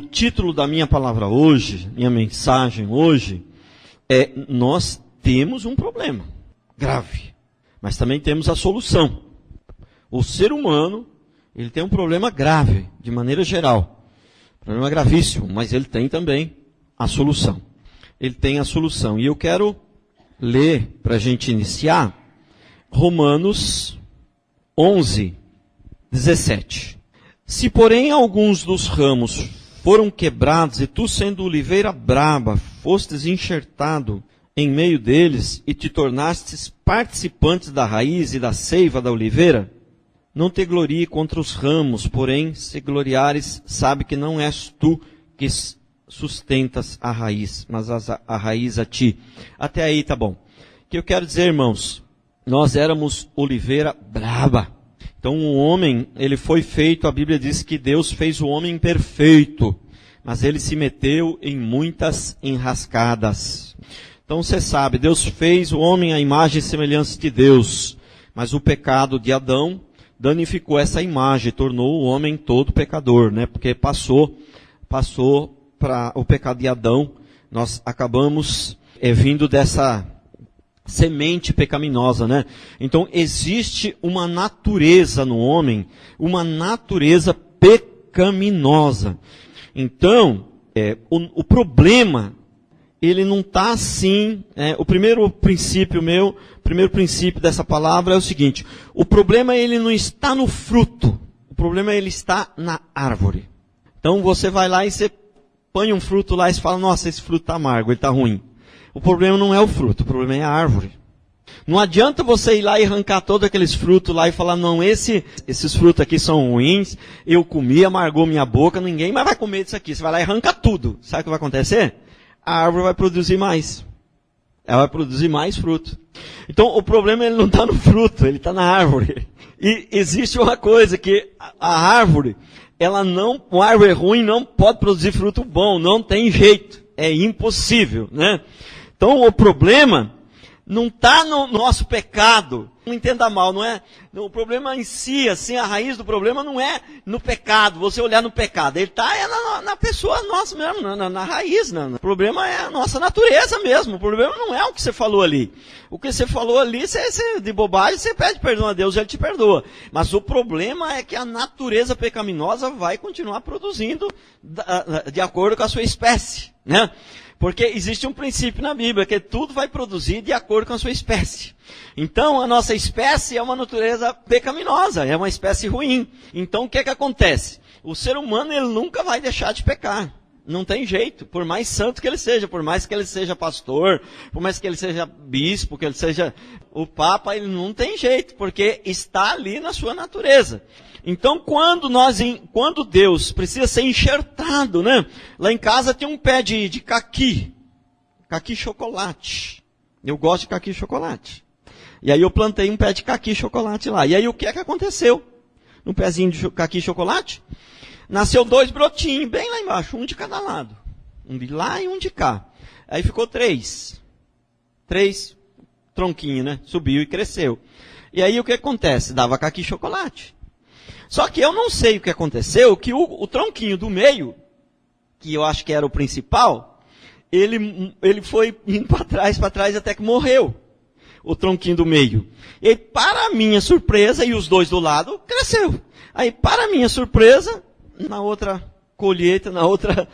título da minha palavra hoje, minha mensagem hoje, é: nós temos um problema grave, mas também temos a solução. O ser humano, ele tem um problema grave, de maneira geral. Problema gravíssimo, mas ele tem também a solução. Ele tem a solução. E eu quero ler, para a gente iniciar, Romanos 11, 17. Se, porém, alguns dos ramos foram quebrados, e tu, sendo oliveira braba, fostes enxertado em meio deles, e te tornastes participantes da raiz e da seiva da oliveira, não te glorie contra os ramos, porém, se gloriares, sabe que não és tu que sustentas a raiz, mas a raiz a ti. Até aí tá bom. O que eu quero dizer, irmãos? Nós éramos oliveira braba. Então o homem, ele foi feito, a Bíblia diz que Deus fez o homem perfeito, mas ele se meteu em muitas enrascadas. Então você sabe, Deus fez o homem à imagem e semelhança de Deus, mas o pecado de Adão danificou essa imagem, tornou o homem todo pecador, né? Porque passou para o pecado de Adão, nós acabamos vindo dessa semente pecaminosa, né? Então existe uma natureza no homem, uma natureza pecaminosa. Então, o problema, ele não está assim. O primeiro princípio dessa palavra é o seguinte: o problema, ele não está no fruto, o problema, ele está na árvore. Então você vai lá e você põe um fruto lá e você fala: nossa, esse fruto está amargo, ele está ruim. O problema não é o fruto, o problema é a árvore. Não adianta você ir lá e arrancar todos aqueles frutos lá e falar: não, esses frutos aqui são ruins, eu comi, amargou minha boca, ninguém mais vai comer isso aqui. Você vai lá e arranca tudo. Sabe o que vai acontecer? A árvore vai produzir mais. Ela vai produzir mais fruto. Então o problema, ele não está no fruto, ele está na árvore. E existe uma coisa, que a árvore, uma árvore ruim não pode produzir fruto bom, não tem jeito, é impossível, né? Então o problema não está no nosso pecado. Não entenda mal, não é? O problema em si, assim, a raiz do problema não é no pecado, você olhar no pecado. Ele está na pessoa nossa mesmo, na raiz. O problema é a nossa natureza mesmo. O problema não é o que você falou ali. O que você falou ali, de bobagem, você pede perdão a Deus e Ele te perdoa. Mas o problema é que a natureza pecaminosa vai continuar produzindo de acordo com a sua espécie, né? Porque existe um princípio na Bíblia, que tudo vai produzir de acordo com a sua espécie. Então, a nossa espécie é uma natureza pecaminosa, é uma espécie ruim. Então, o que acontece? O ser humano, ele nunca vai deixar de pecar. Não tem jeito, por mais santo que ele seja, por mais que ele seja pastor, por mais que ele seja bispo, que ele seja o papa, ele não tem jeito, porque está ali na sua natureza. Então, quando Deus precisa ser enxertado, né? Lá em casa tem um pé de caqui chocolate. Eu gosto de caqui chocolate. E aí eu plantei um pé de caqui chocolate lá. E aí o que aconteceu? No pezinho de caqui chocolate, nasceu 2 brotinhos, bem lá embaixo, um de cada lado. Um de lá e um de cá. Aí ficou 3. 3 tronquinhos, né? Subiu e cresceu. E aí o que acontece? Dava caqui chocolate. Só que eu não sei o que aconteceu, que o tronquinho do meio, que eu acho que era o principal, ele foi indo para trás até que morreu. O tronquinho do meio. E para minha surpresa, e os 2 do lado, cresceu. Aí, para minha surpresa, na outra colheita, na outra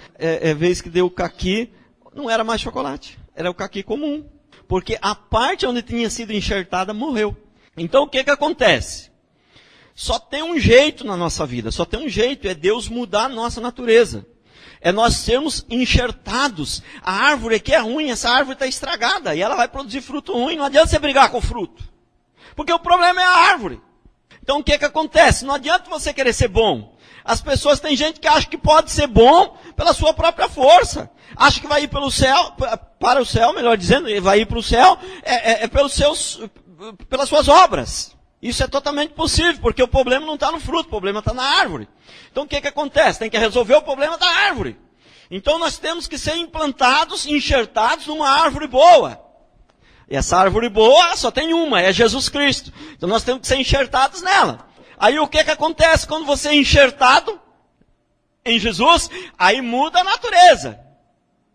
vez que deu o caqui, não era mais chocolate. Era o caqui comum. Porque a parte onde tinha sido enxertada morreu. Então o que acontece? Só tem um jeito na nossa vida, só tem um jeito, é Deus mudar a nossa natureza. É nós sermos enxertados. A árvore que é ruim, essa árvore está estragada, e ela vai produzir fruto ruim, não adianta você brigar com o fruto. Porque o problema é a árvore. Então o que acontece? Não adianta você querer ser bom. As pessoas, tem gente que acha que pode ser bom pela sua própria força. Acha que vai ir para o céu, melhor dizendo, vai ir para o céu pelas suas obras. Isso é totalmente possível, porque o problema não está no fruto, o problema está na árvore. Então o que acontece? Tem que resolver o problema da árvore. Então nós temos que ser implantados, enxertados numa árvore boa. E essa árvore boa só tem uma, é Jesus Cristo. Então nós temos que ser enxertados nela. Aí o que acontece quando você é enxertado? em Jesus, aí muda a natureza.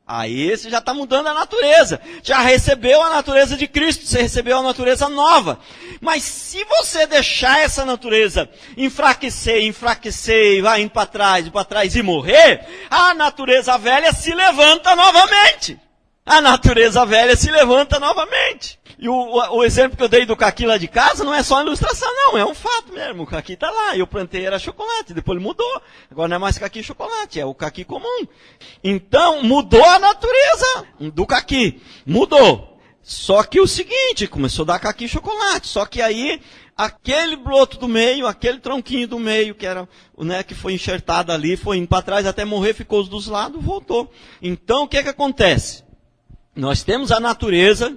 Aí você já está mudando a natureza. Já recebeu a natureza de Cristo, você recebeu a natureza nova. Mas se você deixar essa natureza enfraquecer, e vai indo para trás e morrer, a natureza velha se levanta novamente. A natureza velha se levanta novamente. E o exemplo que eu dei do caqui lá de casa não é só ilustração, não, é um fato mesmo. O caqui está lá, eu plantei era chocolate, depois ele mudou. Agora não é mais caqui e chocolate, é o caqui comum. Então, mudou a natureza do caqui, mudou. Só que o seguinte, começou a dar caqui e chocolate, só que aí, aquele broto do meio, aquele tronquinho do meio, que era, né, que foi enxertado ali, foi indo para trás até morrer, ficou os dos lados, voltou. Então, o que acontece? Nós temos a natureza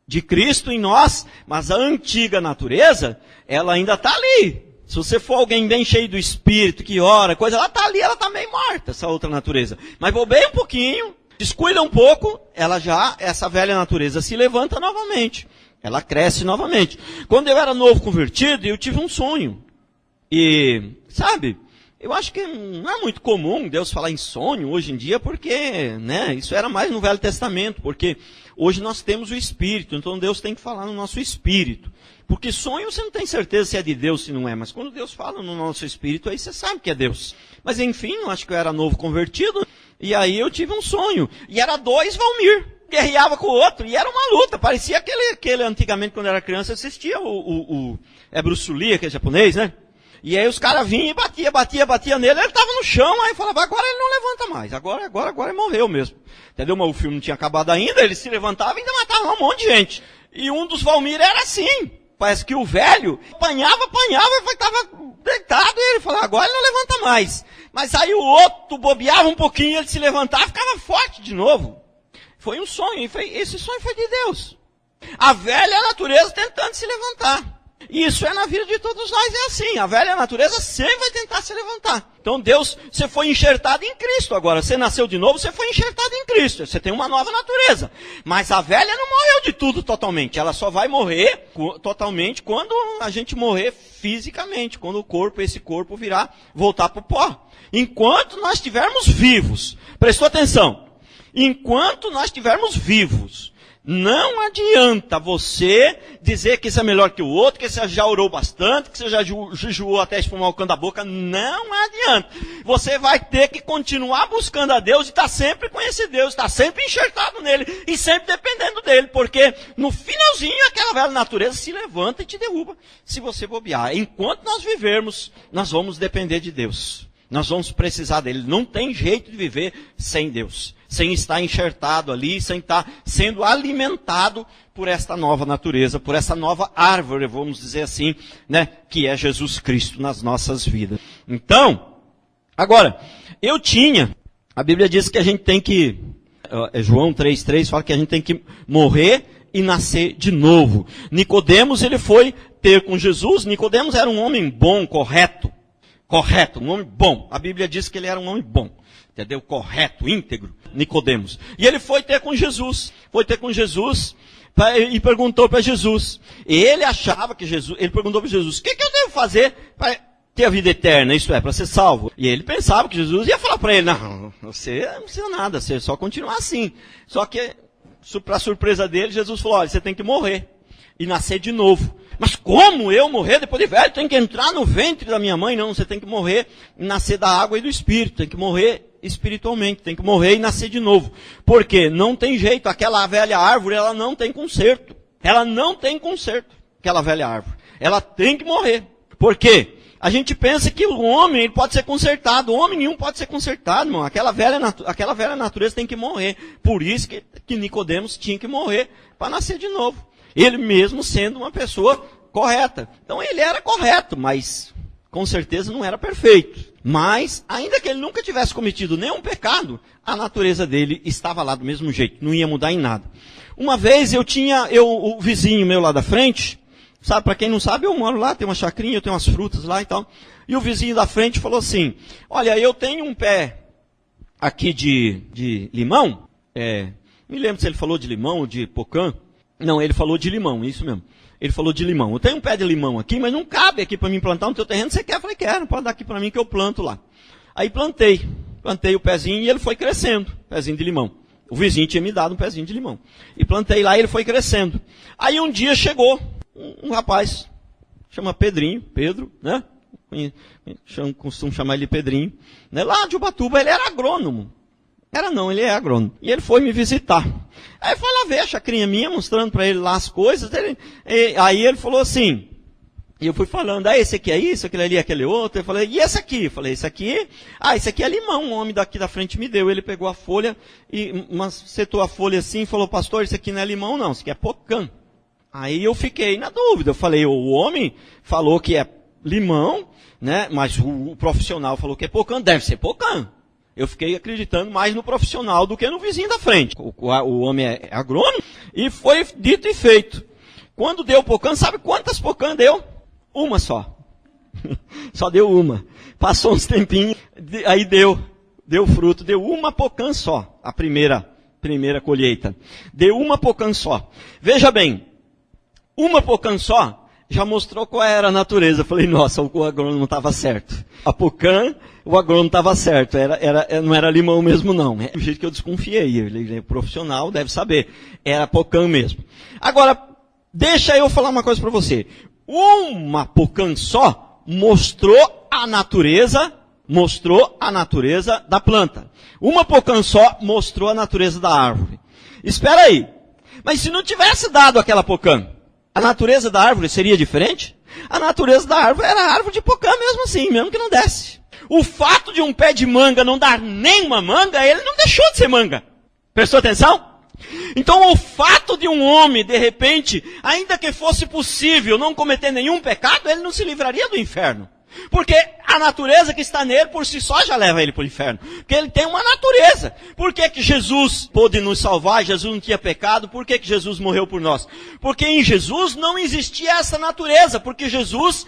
de Cristo em nós, mas a antiga natureza, ela ainda está ali. Se você for alguém bem cheio do Espírito, que ora, coisa, ela está ali, ela está meio morta, essa outra natureza. Mas bobeia um pouquinho, descuida um pouco, essa velha natureza se levanta novamente. Ela cresce novamente. Quando eu era novo convertido, eu tive um sonho. E, sabe, eu acho que não é muito comum Deus falar em sonho hoje em dia, porque, né, isso era mais no Velho Testamento, porque hoje nós temos o Espírito, então Deus tem que falar no nosso Espírito. Porque sonho você não tem certeza se é de Deus, se não é, mas quando Deus fala no nosso Espírito, aí você sabe que é Deus. Mas enfim, eu acho que eu era novo convertido, e aí eu tive um sonho, e era 2 Valmir, guerreava com o outro, e era uma luta, parecia aquele antigamente quando eu era criança, eu assistia Bruce Lee, aquele japonês, né? E aí os caras vinham e batia nele, ele estava no chão, aí falava, agora ele não levanta mais, agora ele morreu mesmo. Entendeu? Mas o filme não tinha acabado ainda, ele se levantava e ainda matava um monte de gente. E um dos Valmir era assim, parece que o velho apanhava, e estava deitado, e ele falava, agora ele não levanta mais. Mas aí o outro bobeava um pouquinho, ele se levantava e ficava forte de novo. Foi um sonho, esse sonho foi de Deus. A velha natureza tentando se levantar. E isso é na vida de todos nós, é assim. A velha natureza sempre vai tentar se levantar. Então Deus, você foi enxertado em Cristo agora. Você nasceu de novo, você foi enxertado em Cristo. Você tem uma nova natureza. Mas a velha não morreu de tudo totalmente. Ela só vai morrer totalmente quando a gente morrer fisicamente. Quando esse corpo voltar para o pó. Enquanto nós estivermos vivos. Prestou atenção? Enquanto nós estivermos vivos. Não adianta você dizer que isso é melhor que o outro, que você já orou bastante, que você já jejuou até espumar o canto da boca. Não adianta. Você vai ter que continuar buscando a Deus e estar sempre com esse Deus, estar sempre enxertado nele e sempre dependendo dele, porque no finalzinho aquela velha natureza se levanta e te derruba se você bobear. Enquanto nós vivermos, nós vamos depender de Deus. Nós vamos precisar dele. Não tem jeito de viver sem Deus. Sem estar enxertado ali, sem estar sendo alimentado por esta nova natureza, por essa nova árvore, vamos dizer assim, né? Que é Jesus Cristo nas nossas vidas. Então, agora, a Bíblia diz que a gente tem que, João 3,3 fala que a gente tem que morrer e nascer de novo. Nicodemos, ele foi ter com Jesus. Nicodemos era um homem bom, correto, um homem bom. A Bíblia diz que ele era um homem bom. Entendeu? Correto, íntegro, Nicodemos. E ele foi ter com Jesus. E perguntou para Jesus. Ele achava que ele perguntou para Jesus, o que eu devo fazer para ter a vida eterna? Isso é, para ser salvo. E ele pensava que Jesus ia falar para ele, não, você não precisa nada, você só continuar assim. Só que, para surpresa dele, Jesus falou, olha, você tem que morrer e nascer de novo. Mas como eu morrer depois de velho? Tem que entrar no ventre da minha mãe? Não, você tem que morrer e nascer da água e do Espírito. Tem que morrer espiritualmente, tem que morrer e nascer de novo. Por quê? Não tem jeito, aquela velha árvore, ela não tem conserto. Ela não tem conserto, aquela velha árvore. Ela tem que morrer. Por quê? A gente pensa que o homem ele pode ser consertado. O homem nenhum pode ser consertado, irmão. Aquela velha natureza tem que morrer. Por isso que Nicodemos tinha que morrer para nascer de novo. Ele mesmo sendo uma pessoa correta. Então ele era correto, mas com certeza não era perfeito. Mas, ainda que ele nunca tivesse cometido nenhum pecado, a natureza dele estava lá do mesmo jeito, não ia mudar em nada. Uma vez o vizinho meu lá da frente, sabe, para quem não sabe, eu moro lá, tem uma chacrinha, eu tenho umas frutas lá e tal. E o vizinho da frente falou assim, olha, eu tenho um pé aqui de limão, me lembro se ele falou de limão ou de pocã. Não, ele falou de limão, isso mesmo. Ele falou de limão. Eu tenho um pé de limão aqui, mas não cabe aqui para mim plantar no teu terreno. Você quer? Eu falei, quero, pode dar aqui para mim que eu planto lá. Aí plantei o pezinho e ele foi crescendo, pezinho de limão. O vizinho tinha me dado um pezinho de limão. E plantei lá e ele foi crescendo. Aí um dia chegou um rapaz, chama Pedro, né? Costumo chamar ele de Pedrinho. Né? Lá de Ubatuba, ele era agrônomo. Ele é agrônomo. E ele foi me visitar. Aí foi lá ver a chacrinha minha, mostrando para ele lá as coisas. Aí ele falou assim, e eu fui falando, esse aqui é isso, aquele ali é aquele outro. Eu falei, e esse aqui? Eu falei, esse aqui é limão, um homem daqui da frente me deu. Ele pegou a folha e setou a folha assim e falou, pastor, isso aqui não é limão não, isso aqui é pocã. Aí eu fiquei na dúvida, eu falei, o homem falou que é limão, né? Mas o profissional falou que é pocã, deve ser pocã. Eu fiquei acreditando mais no profissional do que no vizinho da frente. O homem é agrônomo e foi dito e feito. Quando deu pocã, sabe quantas pocã deu? Uma só. Só deu uma. Passou uns tempinhos, aí deu fruto, deu uma pocã só, a primeira colheita. Deu uma pocã só. Veja bem, uma pocã só já mostrou qual era a natureza. Eu falei, nossa, o agrônomo estava certo. A pocã, o agrônomo estava certo. Não era limão mesmo, não. É do jeito que eu desconfiei. Ele é profissional, deve saber. Era pocã mesmo. Agora, deixa eu falar uma coisa para você. Uma pocã só mostrou a natureza da planta. Uma pocã só mostrou a natureza da árvore. Espera aí. Mas se não tivesse dado aquela pocã, a natureza da árvore seria diferente? A natureza da árvore era a árvore de pocã mesmo assim, mesmo que não desse. O fato de um pé de manga não dar nenhuma manga, ele não deixou de ser manga. Prestou atenção? Então o fato de um homem, de repente, ainda que fosse possível não cometer nenhum pecado, ele não se livraria do inferno. Porque a natureza que está nele, por si só, já leva ele para o inferno. Porque ele tem uma natureza. Por que que Jesus pôde nos salvar? Jesus não tinha pecado. Por que que Jesus morreu por nós? Porque em Jesus não existia essa natureza. Porque Jesus,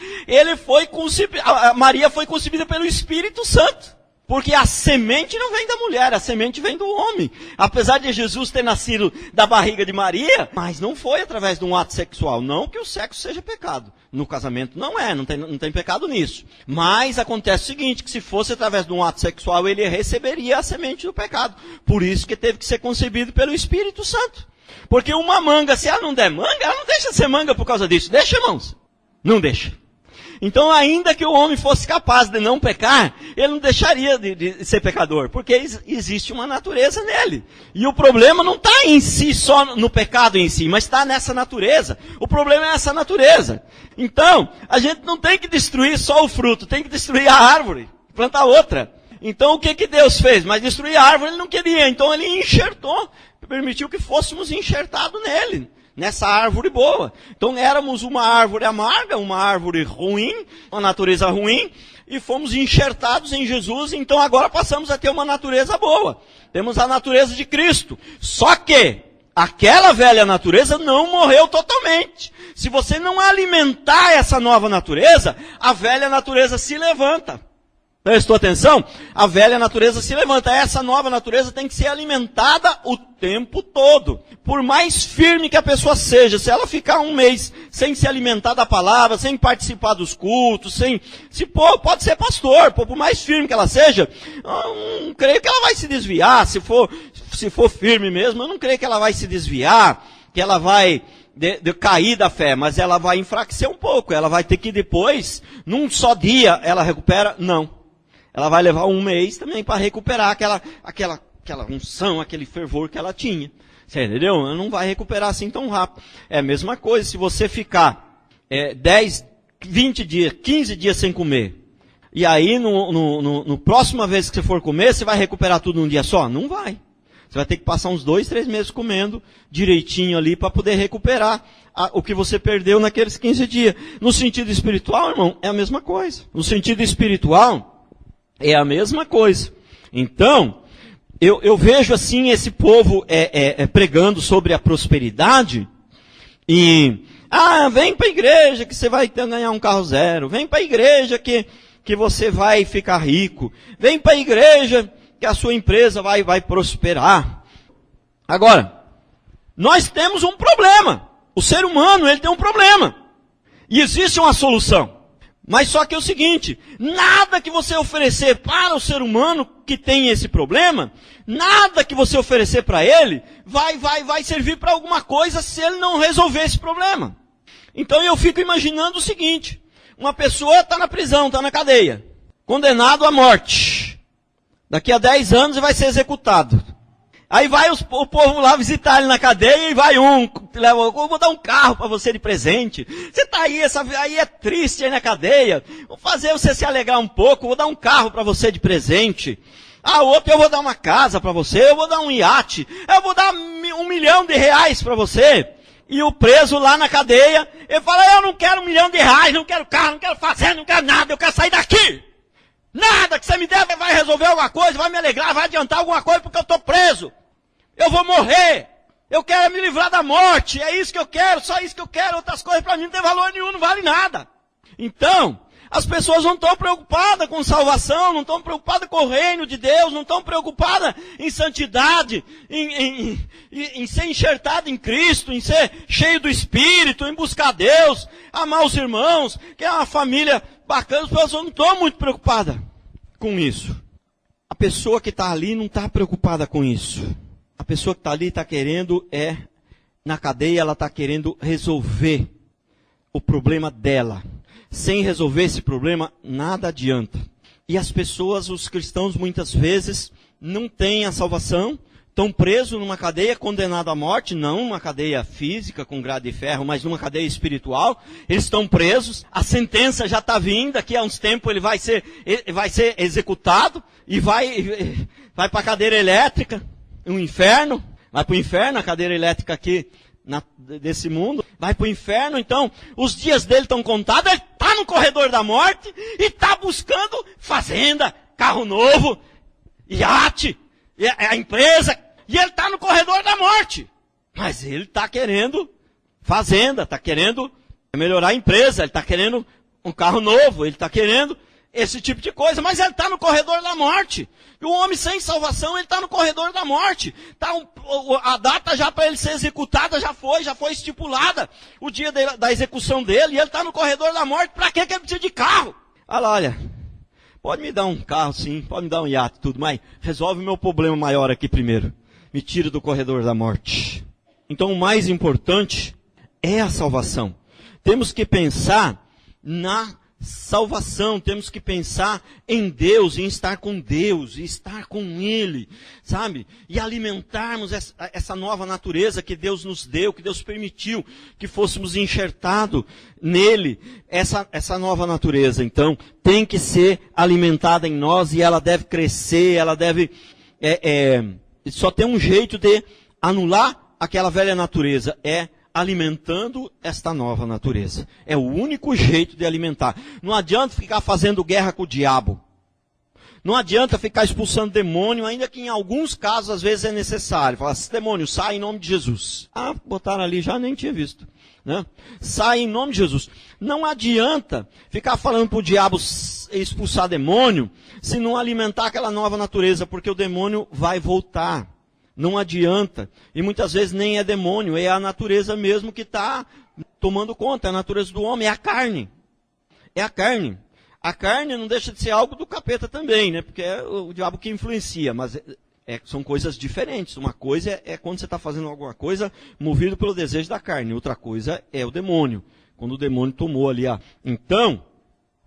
Maria foi concebida pelo Espírito Santo. Porque a semente não vem da mulher, a semente vem do homem. Apesar de Jesus ter nascido da barriga de Maria, mas não foi através de um ato sexual. Não que o sexo seja pecado. No casamento não tem pecado nisso. Mas acontece o seguinte, que se fosse através de um ato sexual, ele receberia a semente do pecado. Por isso que teve que ser concebido pelo Espírito Santo. Porque uma manga, se ela não der manga, ela não deixa de ser manga por causa disso. Deixa, irmãos? Não deixa. Então, ainda que o homem fosse capaz de não pecar, ele não deixaria de ser pecador, porque existe uma natureza nele. E o problema não está em si, só no pecado em si, mas está nessa natureza. O problema é essa natureza. Então, a gente não tem que destruir só o fruto, tem que destruir a árvore, plantar outra. Então, o que Deus fez? Mas destruir a árvore ele não queria, então ele enxertou, permitiu que fôssemos enxertados nele. Nessa árvore boa. Então éramos uma árvore amarga, uma árvore ruim, uma natureza ruim, e fomos enxertados em Jesus, então agora passamos a ter uma natureza boa. Temos a natureza de Cristo. Só que aquela velha natureza não morreu totalmente. Se você não alimentar essa nova natureza, a velha natureza se levanta. Prestou atenção? A velha natureza se levanta. Essa nova natureza tem que ser alimentada o tempo todo. Por mais firme que a pessoa seja, se ela ficar um mês sem se alimentar da palavra, sem participar dos cultos, pode ser pastor, por mais firme que ela seja, eu não creio que ela vai se desviar. Se for firme mesmo, eu não creio que ela vai se desviar, que ela vai de cair da fé, mas ela vai enfraquecer um pouco. Ela vai ter que depois, num só dia, ela recupera? Não. Ela vai levar um mês também para recuperar aquela unção, aquele fervor que ela tinha. Você entendeu? Ela não vai recuperar assim tão rápido. É a mesma coisa, se você ficar 10, 20 dias, 15 dias sem comer, e aí no próxima vez que você for comer, você vai recuperar tudo num dia só? Não vai. Você vai ter que passar uns 2, 3 meses comendo direitinho ali para poder recuperar o que você perdeu naqueles 15 dias. No sentido espiritual, irmão, é a mesma coisa. No sentido espiritual, é a mesma coisa. Então, eu vejo assim esse povo pregando sobre a prosperidade e, vem para a igreja que você vai ganhar um carro zero, vem para a igreja que você vai ficar rico, vem para a igreja que a sua empresa vai prosperar. Agora, nós temos um problema. O ser humano, ele tem um problema. E existe uma solução. Mas só que é o seguinte, nada que você oferecer para o ser humano que tem esse problema, nada que você oferecer para ele, vai servir para alguma coisa se ele não resolver esse problema. Então eu fico imaginando o seguinte, uma pessoa está na prisão, está na cadeia, condenado à morte. Daqui a 10 anos ele vai ser executado. Aí vai o povo lá visitar ele na cadeia e vai eu vou dar um carro para você de presente. Você tá aí, aí é triste aí na cadeia. Vou fazer você se alegrar um pouco, vou dar um carro para você de presente. A outra eu vou dar uma casa para você, eu vou dar um iate, eu vou dar R$1 milhão para você. E o preso lá na cadeia, ele fala, eu não quero R$1 milhão, não quero carro, não quero fazenda, não quero nada, eu quero sair daqui. Nada que você me der vai resolver alguma coisa, vai me alegrar, vai adiantar alguma coisa porque eu estou preso. Eu vou morrer. Eu quero me livrar da morte. É isso que eu quero, só isso que eu quero. Outras coisas para mim não tem valor nenhum, não vale nada. Então, as pessoas não estão preocupadas com salvação, não estão preocupadas com o reino de Deus, não estão preocupadas em santidade, em ser enxertado em Cristo, em ser cheio do Espírito, em buscar Deus, amar os irmãos, que é uma família bacana. As pessoas não estão muito preocupadas com isso. A pessoa que está ali não está preocupada com isso. A pessoa que está ali está querendo, na cadeia, ela está querendo resolver o problema dela. Sem resolver esse problema, nada adianta. E as pessoas, os cristãos, muitas vezes, não têm a salvação, estão presos numa cadeia, condenados à morte, não uma cadeia física com grade de ferro, mas numa cadeia espiritual. Eles estão presos, a sentença já está vindo, daqui a uns tempos ele vai ser executado e vai para a cadeira elétrica. Um inferno, vai para o inferno, a cadeira elétrica aqui desse mundo, vai para o inferno. Então os dias dele estão contados, ele está no corredor da morte e está buscando fazenda, carro novo, iate, a empresa, e ele está no corredor da morte. Mas ele está querendo fazenda, está querendo melhorar a empresa, ele está querendo um carro novo, ele está querendo esse tipo de coisa, mas ele está no corredor da morte. E o homem sem salvação, ele está no corredor da morte. A data já para ele ser executada já foi estipulada. O dia da execução dele, e ele está no corredor da morte. Para que ele precisa de carro? Olha, pode me dar um carro sim, pode me dar um iate, tudo, mas resolve o meu problema maior aqui primeiro. Me tira do corredor da morte. Então o mais importante é a salvação. Temos que pensar na salvação, temos que pensar em Deus, em estar com Deus, e estar com Ele, sabe? E alimentarmos essa nova natureza que Deus nos deu, que Deus permitiu que fôssemos enxertados nele, essa nova natureza. Então, tem que ser alimentada em nós e ela deve crescer, ela deve... só tem um jeito de anular aquela velha natureza, alimentando esta nova natureza. É o único jeito de alimentar. Não adianta ficar fazendo guerra com o diabo. Não adianta ficar expulsando demônio, ainda que em alguns casos, às vezes, é necessário. Falar, esse demônio, sai em nome de Jesus. Ah, botaram ali, já nem tinha visto. Né? Sai em nome de Jesus. Não adianta ficar falando para o diabo expulsar demônio, se não alimentar aquela nova natureza, porque o demônio vai voltar. Não adianta. E muitas vezes nem é demônio, é a natureza mesmo que está tomando conta. É a natureza do homem, é a carne. É a carne. A carne não deixa de ser algo do capeta também, né? Porque é o diabo que influencia, mas são coisas diferentes. Uma coisa é quando você está fazendo alguma coisa movido pelo desejo da carne. Outra coisa é o demônio. Quando o demônio tomou ali. Então,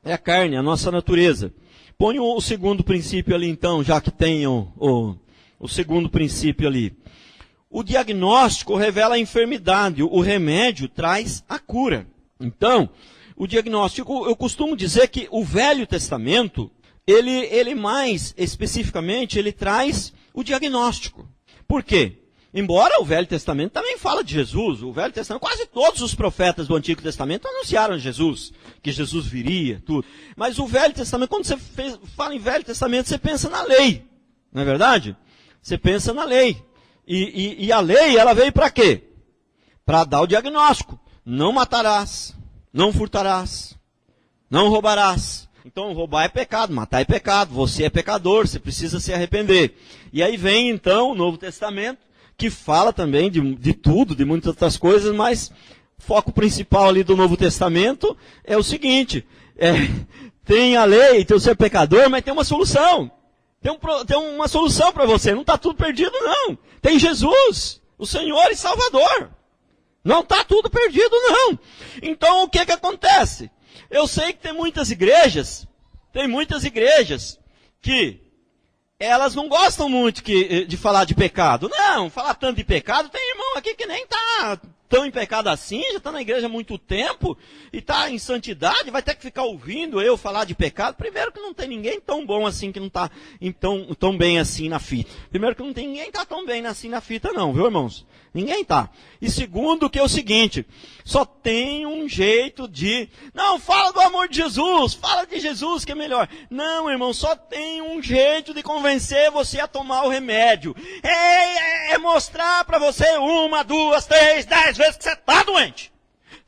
é a carne, a nossa natureza. Põe o segundo princípio ali então, já que tem o segundo princípio ali. O diagnóstico revela a enfermidade, o remédio traz a cura. Então, o diagnóstico, eu costumo dizer que o Velho Testamento, ele mais especificamente, ele traz o diagnóstico. Por quê? Embora o Velho Testamento também fala de Jesus, o Velho Testamento, quase todos os profetas do Antigo Testamento anunciaram Jesus, que Jesus viria, tudo. Mas o Velho Testamento, quando você fala em Velho Testamento, você pensa na lei, não é verdade? Você pensa na lei. E a lei, ela veio para quê? Para dar o diagnóstico. Não matarás, não furtarás, não roubarás. Então, roubar é pecado, matar é pecado, você é pecador, você precisa se arrepender. E aí vem, então, o Novo Testamento, que fala também de tudo, de muitas outras coisas, mas foco principal ali do Novo Testamento é o seguinte, tem a lei, tem o ser pecador, mas tem uma solução. Tem uma solução para você, não está tudo perdido não. Tem Jesus, o Senhor e Salvador. Não está tudo perdido não. Então o que acontece? Eu sei que tem muitas igrejas que elas não gostam muito de falar de pecado. Não, falar tanto de pecado, tem irmão aqui que nem está tão em pecado assim, já está na igreja há muito tempo, e está em santidade, vai ter que ficar ouvindo eu falar de pecado. Primeiro que não tem ninguém tão bom assim, que não está tão bem assim na fita. Primeiro que não tem ninguém que está tão bem assim na fita não, viu irmãos? Ninguém está. E segundo que é o seguinte, só tem um jeito de, não, fala do amor de Jesus, fala de Jesus que é melhor. Não, irmão, só tem um jeito de convencer você a tomar o remédio. É mostrar para você 1, 2, 3, 10 vezes que você está doente.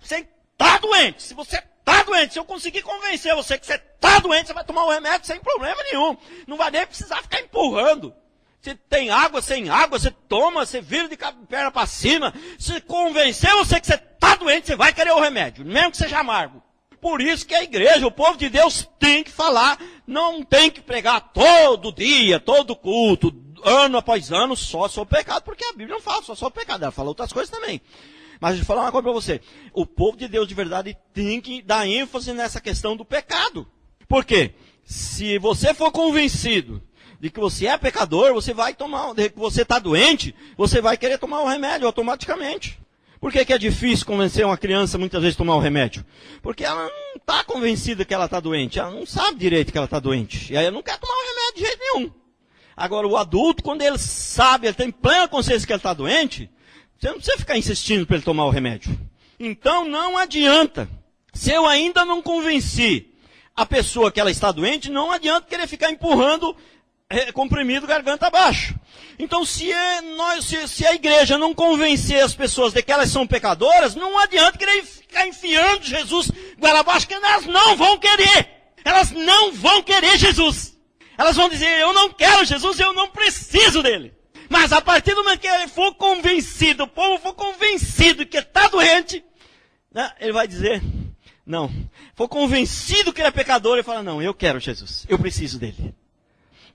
Você está doente. Se você está doente, se eu conseguir convencer você que você está doente, você vai tomar o remédio sem problema nenhum. Não vai nem precisar ficar empurrando. Se tem água, sem água, você toma, você vira de perna para cima. Se convencer você que você está doente, você vai querer o remédio, mesmo que seja amargo. Por isso que a igreja, o povo de Deus tem que falar, não tem que pregar todo dia, todo culto, ano após ano, só sobre o pecado, porque a Bíblia não fala só sobre o pecado, ela fala outras coisas também. Mas deixa eu falar uma coisa para você, o povo de Deus de verdade tem que dar ênfase nessa questão do pecado. Por quê? Se você for convencido de que você é pecador, você vai tomar, de que você está doente, você vai querer tomar o remédio automaticamente. Por que é difícil convencer uma criança muitas vezes a tomar o remédio? Porque ela não está convencida que ela está doente, ela não sabe direito que ela está doente, e aí ela não quer tomar o remédio de jeito nenhum. Agora o adulto, quando ele sabe, ele tem plena consciência que ele está doente, você não precisa ficar insistindo para ele tomar o remédio. Então não adianta, se eu ainda não convenci a pessoa que ela está doente, não adianta querer ficar empurrando comprimido garganta abaixo. Então se a igreja não convencer as pessoas de que elas são pecadoras, não adianta querer ficar enfiando Jesus goela abaixo, que elas não vão querer. Elas não vão querer Jesus. Elas vão dizer, eu não quero Jesus, eu não preciso dele. Mas a partir do momento que ele for convencido, o povo for convencido que está doente, né, ele vai dizer, não. For convencido que ele é pecador, ele fala, não, eu quero Jesus, eu preciso dele.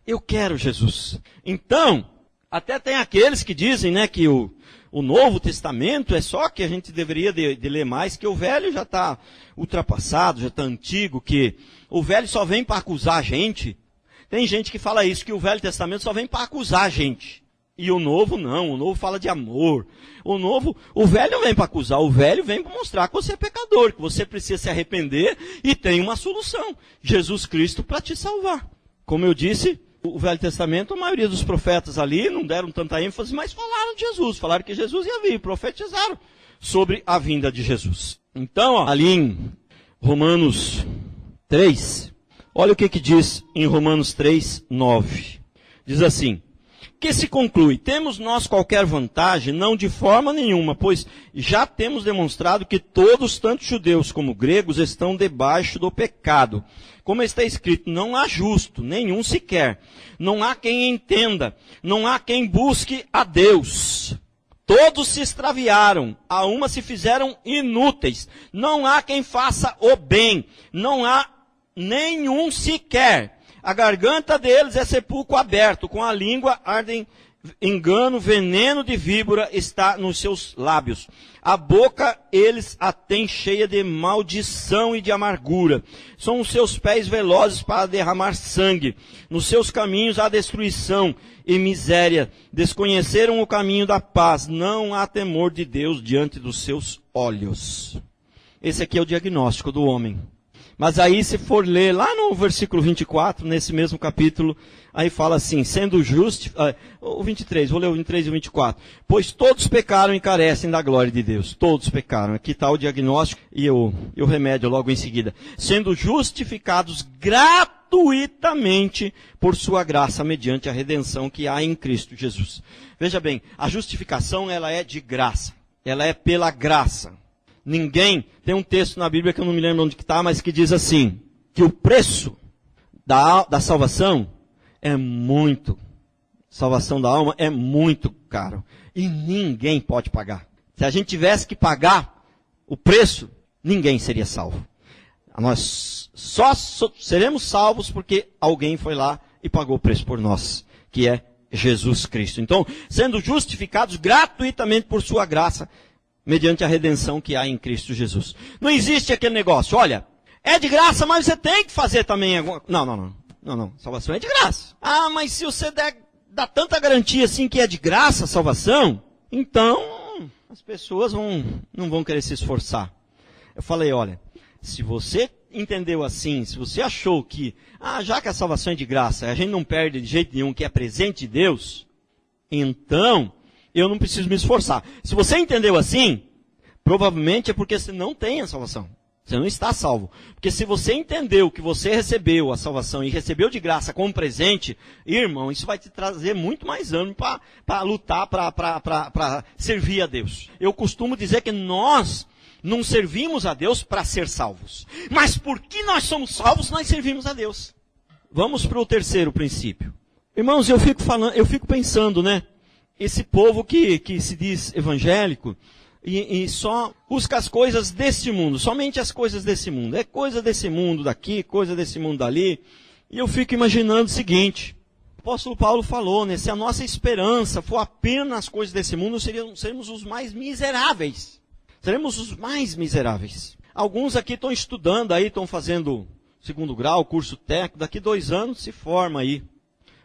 Eu quero Jesus. Então, até tem aqueles que dizem, né, que o Novo Testamento é só que a gente deveria de ler mais, que o Velho já está ultrapassado, já está antigo, que o Velho só vem para acusar a gente. Tem gente que fala isso, que o Velho Testamento só vem para acusar a gente. E o Novo não, o Novo fala de amor. O Velho não vem para acusar, o Velho vem para mostrar que você é pecador, que você precisa se arrepender e tem uma solução. Jesus Cristo para te salvar. Como eu disse, o Velho Testamento, a maioria dos profetas ali não deram tanta ênfase, mas falaram de Jesus, falaram que Jesus ia vir, profetizaram sobre a vinda de Jesus. Então, ó, ali em Romanos 3, olha o que diz em Romanos 3, 9. Diz assim, que se conclui, temos nós qualquer vantagem? Não de forma nenhuma, pois já temos demonstrado que todos, tanto judeus como gregos, estão debaixo do pecado. Como está escrito, não há justo, nenhum sequer. Não há quem entenda, não há quem busque a Deus. Todos se extraviaram, a uma se fizeram inúteis. Não há quem faça o bem, não há nenhum sequer. A garganta deles é sepulcro aberto, com a língua ardem engano, veneno de víbora está nos seus lábios. A boca eles a têm cheia de maldição e de amargura. São os seus pés velozes para derramar sangue. Nos seus caminhos há destruição e miséria. Desconheceram o caminho da paz. Não há temor de Deus diante dos seus olhos. Esse aqui é o diagnóstico do homem. Mas aí, se for ler lá no versículo 24, nesse mesmo capítulo, aí fala assim, sendo justo, o 23, vou ler o 23 e o 24. Pois todos pecaram e carecem da glória de Deus. Todos pecaram. Aqui está o diagnóstico e o remédio logo em seguida. Sendo justificados gratuitamente por sua graça, mediante a redenção que há em Cristo Jesus. Veja bem, a justificação, ela é de graça. Ela é pela graça. Ninguém, tem um texto na Bíblia que eu não me lembro onde que está, mas que diz assim, que o preço da salvação é muito, salvação da alma é muito caro, e ninguém pode pagar. Se a gente tivesse que pagar o preço, ninguém seria salvo. Nós só seremos salvos porque alguém foi lá e pagou o preço por nós, que é Jesus Cristo. Então, sendo justificados gratuitamente por sua graça, mediante a redenção que há em Cristo Jesus. Não existe aquele negócio, olha, é de graça, mas você tem que fazer também alguma coisa. Não. Salvação é de graça. Ah, mas se você dá tanta garantia assim que é de graça a salvação, então as pessoas não vão querer se esforçar. Eu falei, olha, se você entendeu assim, se você achou que, já que a salvação é de graça, a gente não perde de jeito nenhum, que é presente de Deus, então eu não preciso me esforçar. Se você entendeu assim, provavelmente é porque você não tem a salvação. Você não está salvo. Porque se você entendeu que você recebeu a salvação e recebeu de graça como presente, irmão, isso vai te trazer muito mais ânimo para lutar, para servir a Deus. Eu costumo dizer que nós não servimos a Deus para ser salvos. Mas porque nós somos salvos, nós servimos a Deus. Vamos para o terceiro princípio. Irmãos, eu fico pensando, né? Esse povo que se diz evangélico e só busca as coisas deste mundo, somente as coisas desse mundo. É coisa desse mundo daqui, coisa desse mundo dali. E eu fico imaginando o seguinte, o apóstolo Paulo falou, né? Se a nossa esperança for apenas as coisas desse mundo, seremos os mais miseráveis. Seremos os mais miseráveis. Alguns aqui estão estudando aí, estão fazendo segundo grau, curso técnico, daqui 2 anos se forma aí.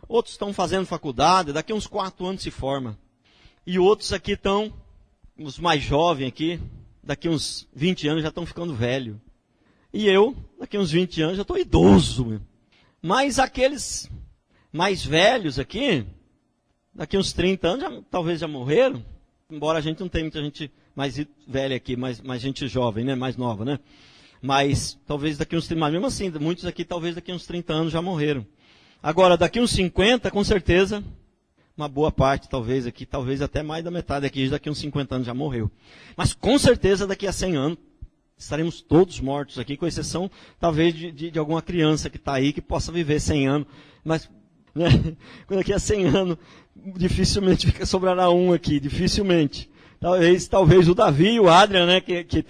Outros estão fazendo faculdade, daqui uns 4 anos se forma. E outros aqui estão, os mais jovens aqui, daqui uns 20 anos já estão ficando velho. E eu, daqui uns 20 anos já estou idoso. Mas aqueles mais velhos aqui, daqui uns 30 anos talvez já morreram. Embora a gente não tenha muita gente mais velha aqui, mais gente jovem, né? Mais nova, né? Mas talvez daqui uns 30, mas mesmo assim, muitos aqui talvez daqui uns 30 anos já morreram. Agora, daqui uns 50, com certeza, uma boa parte, talvez aqui, talvez até mais da metade aqui, daqui uns 50 anos já morreu. Mas com certeza daqui a 100 anos, estaremos todos mortos aqui, com exceção talvez de alguma criança que está aí, que possa viver 100 anos. Mas, né, daqui a 100 anos, dificilmente sobrará um aqui, dificilmente. Talvez o Davi e o Adrian, né, que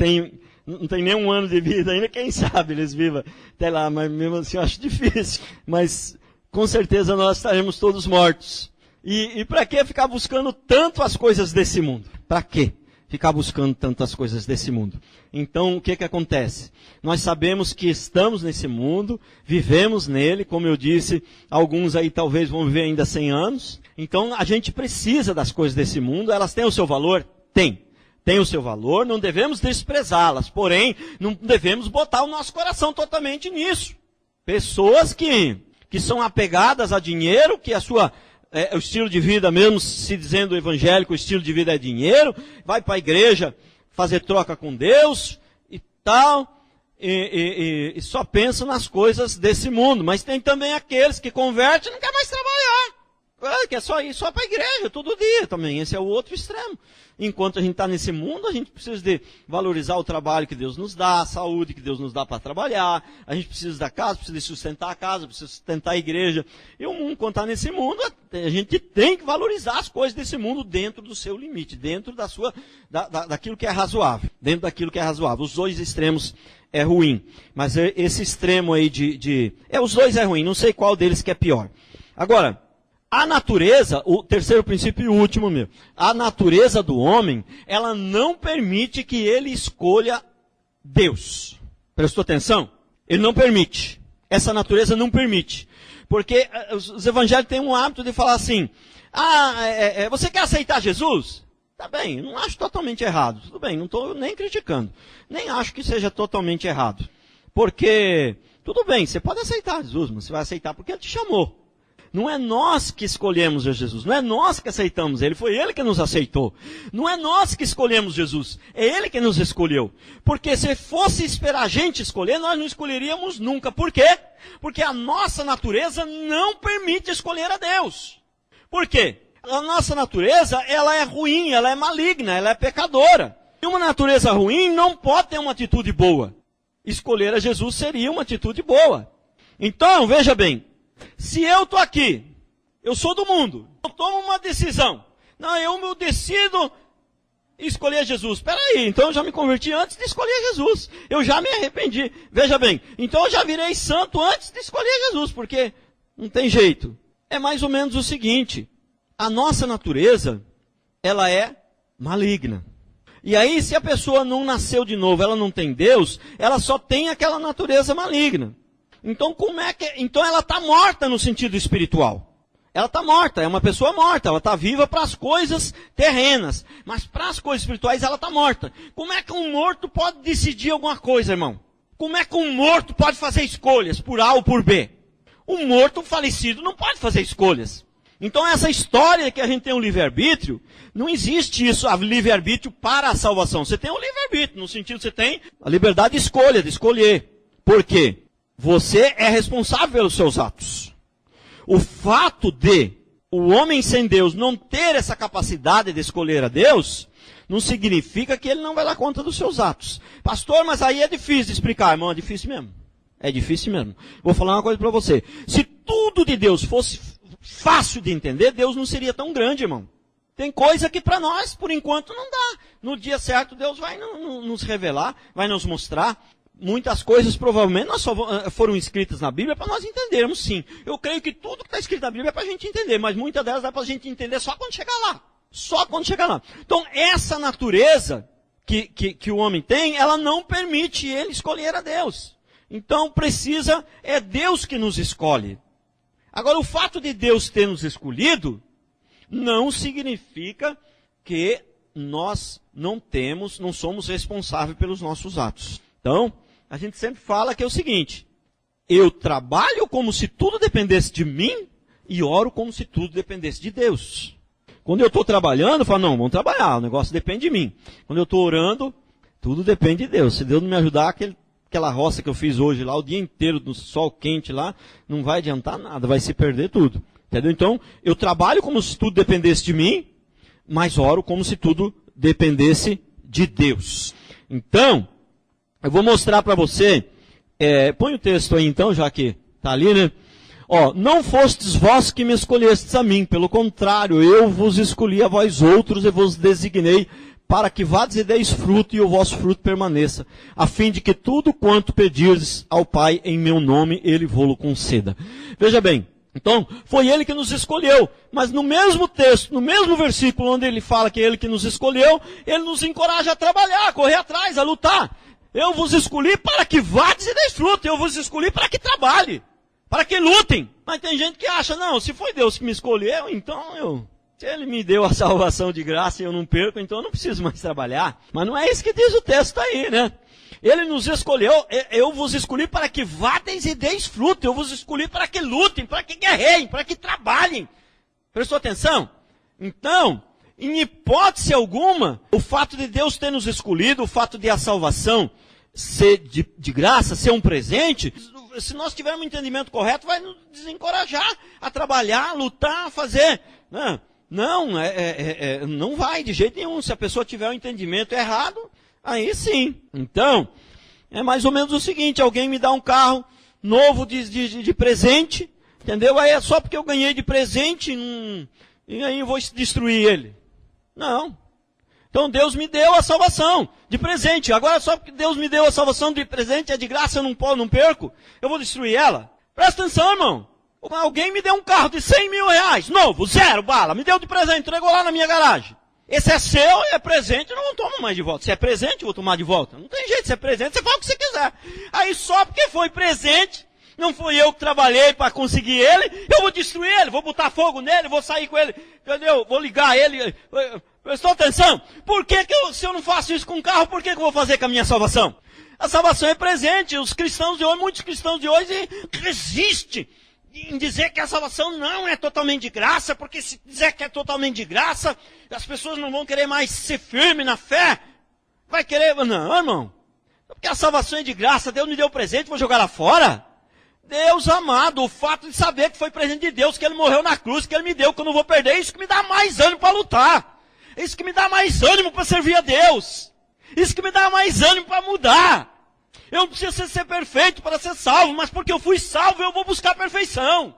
não tem nem 1 ano de vida ainda, quem sabe eles vivam até lá, mas mesmo assim eu acho difícil. Mas com certeza nós estaremos todos mortos. E para que ficar buscando tanto as coisas desse mundo? Para que ficar buscando tantas coisas desse mundo? Então o que acontece? Nós sabemos que estamos nesse mundo, vivemos nele, como eu disse, alguns aí talvez vão viver ainda 100 anos. Então a gente precisa das coisas desse mundo, elas têm o seu valor? Tem o seu valor, não devemos desprezá-las, porém, não devemos botar o nosso coração totalmente nisso. Pessoas que são apegadas a dinheiro, que o estilo de vida, mesmo se dizendo evangélico, o estilo de vida é dinheiro, vai para a igreja fazer troca com Deus e tal, e só pensam nas coisas desse mundo. Mas tem também aqueles que convertem e não querem mais trabalhar. Quer só ir só para a igreja, todo dia também. Esse é o outro extremo. Enquanto a gente está nesse mundo, a gente precisa de valorizar o trabalho que Deus nos dá, a saúde que Deus nos dá para trabalhar, a gente precisa da casa, precisa de sustentar a casa, precisa sustentar a igreja. E o mundo, quando está nesse mundo, a gente tem que valorizar as coisas desse mundo dentro do seu limite, dentro daquilo que é razoável. Dentro daquilo que é razoável. Os 2 extremos é ruim. Mas esse extremo aí os 2 é ruim, não sei qual deles que é pior. Agora, a natureza, o terceiro princípio e o último mesmo, a natureza do homem, ela não permite que ele escolha Deus. Prestou atenção? Ele não permite. Essa natureza não permite. Porque os evangélicos têm um hábito de falar assim, você quer aceitar Jesus? Tá bem, não acho totalmente errado. Tudo bem, não estou nem criticando. Nem acho que seja totalmente errado. Porque, tudo bem, você pode aceitar Jesus, mas você vai aceitar porque ele te chamou. Não é nós que escolhemos Jesus, não é nós que aceitamos Ele, foi Ele que nos aceitou. Não é nós que escolhemos Jesus, é Ele que nos escolheu. Porque se fosse esperar a gente escolher, nós não escolheríamos nunca. Por quê? Porque a nossa natureza não permite escolher a Deus. Por quê? A nossa natureza, ela é ruim, ela é maligna, ela é pecadora. E uma natureza ruim não pode ter uma atitude boa. Escolher a Jesus seria uma atitude boa. Então, veja bem. Se eu estou aqui, eu sou do mundo, eu tomo uma decisão. Não, eu decido escolher Jesus. Espera aí, então eu já me converti antes de escolher Jesus. Eu já me arrependi. Veja bem, então eu já virei santo antes de escolher Jesus, porque não tem jeito. É mais ou menos o seguinte, a nossa natureza, ela é maligna. E aí, se a pessoa não nasceu de novo, ela não tem Deus, ela só tem aquela natureza maligna. Então, então ela está morta no sentido espiritual. Ela está morta, é uma pessoa morta, ela está viva para as coisas terrenas, mas para as coisas espirituais ela está morta. Como é que um morto pode decidir alguma coisa, irmão? Como é que um morto pode fazer escolhas por A ou por B? Um morto falecido não pode fazer escolhas. Então essa história que a gente tem um livre-arbítrio, não existe isso, a livre-arbítrio para a salvação. Você tem um livre-arbítrio, no sentido que você tem a liberdade de escolha, de escolher. Por quê? Você é responsável pelos seus atos. O fato de o homem sem Deus não ter essa capacidade de escolher a Deus, não significa que ele não vai dar conta dos seus atos. Pastor, mas aí é difícil de explicar, irmão, é difícil mesmo. É difícil mesmo. Vou falar uma coisa para você. Se tudo de Deus fosse fácil de entender, Deus não seria tão grande, irmão. Tem coisa que para nós, por enquanto, não dá. No dia certo, Deus vai nos revelar, vai nos mostrar. Muitas coisas provavelmente não só foram escritas na Bíblia para nós entendermos, sim. Eu creio que tudo que está escrito na Bíblia é para a gente entender, mas muitas delas dá para a gente entender só quando chegar lá. Só quando chegar lá. Então, essa natureza que o homem tem, ela não permite ele escolher a Deus. Então, é Deus que nos escolhe. Agora, o fato de Deus ter nos escolhido, não significa que nós não somos responsáveis pelos nossos atos. Então, a gente sempre fala que é o seguinte, eu trabalho como se tudo dependesse de mim e oro como se tudo dependesse de Deus. Quando eu estou trabalhando, eu falo, não, vamos trabalhar, o negócio depende de mim. Quando eu estou orando, tudo depende de Deus. Se Deus não me ajudar, aquela roça que eu fiz hoje lá, o dia inteiro no sol quente lá, não vai adiantar nada, vai se perder tudo. Entendeu? Então, eu trabalho como se tudo dependesse de mim, mas oro como se tudo dependesse de Deus. Então, eu vou mostrar para você, põe o texto aí então, já que está ali, né? Não fostes vós que me escolhestes a mim, pelo contrário, eu vos escolhi a vós outros e vos designei para que vades e deis fruto e o vosso fruto permaneça, a fim de que tudo quanto pedirdes ao Pai em meu nome, Ele vô-lo conceda. Veja bem, então, foi Ele que nos escolheu, mas no mesmo texto, no mesmo versículo onde Ele fala que é Ele que nos escolheu, Ele nos encoraja a trabalhar, a correr atrás, a lutar. Eu vos escolhi para que vades e deis fruto, eu vos escolhi para que trabalhe, para que lutem. Mas tem gente que acha, não, se foi Deus que me escolheu, então se Ele me deu a salvação de graça e eu não perco, então eu não preciso mais trabalhar. Mas não é isso que diz o texto aí, né? Ele nos escolheu, eu vos escolhi para que vades e deis fruto, eu vos escolhi para que lutem, para que guerreiem, para que trabalhem. Prestou atenção? Então, em hipótese alguma, o fato de Deus ter nos escolhido, o fato de a salvação ser de graça, ser um presente, se nós tivermos um entendimento correto, vai nos desencorajar a trabalhar, a lutar, a fazer. Não vai de jeito nenhum. Se a pessoa tiver um entendimento errado, aí sim. Então, é mais ou menos o seguinte, alguém me dá um carro novo de presente, entendeu? Aí é só porque eu ganhei de presente, e aí eu vou destruir ele. Não. Então Deus me deu a salvação de presente. Agora só porque Deus me deu a salvação de presente, é de graça, eu não perco, eu vou destruir ela? Presta atenção, irmão. Alguém me deu um carro de 100 mil reais, novo, zero bala, me deu de presente, entregou lá na minha garagem. Esse é seu, é presente, eu não tomo mais de volta. Se é presente, eu vou tomar de volta. Não tem jeito, se é presente, você faz o que você quiser. Aí só porque foi presente, não fui eu que trabalhei para conseguir ele, eu vou destruir ele, vou botar fogo nele, vou sair com ele, entendeu? Vou ligar ele. Prestou atenção? Por que se eu não faço isso com o carro, por que eu vou fazer com a minha salvação? A salvação é presente. Os cristãos de hoje, muitos cristãos de hoje resistem em dizer que a salvação não é totalmente de graça, porque se dizer que é totalmente de graça, as pessoas não vão querer mais ser firmes na fé. Vai querer, não, irmão. Porque a salvação é de graça, Deus me deu presente, vou jogar lá fora. Deus amado, o fato de saber que foi presente de Deus, que Ele morreu na cruz, que Ele me deu, que eu não vou perder, isso que me dá mais ânimo para lutar. Isso que me dá mais ânimo para servir a Deus. Isso que me dá mais ânimo para mudar. Eu não preciso ser perfeito para ser salvo, mas porque eu fui salvo, eu vou buscar a perfeição.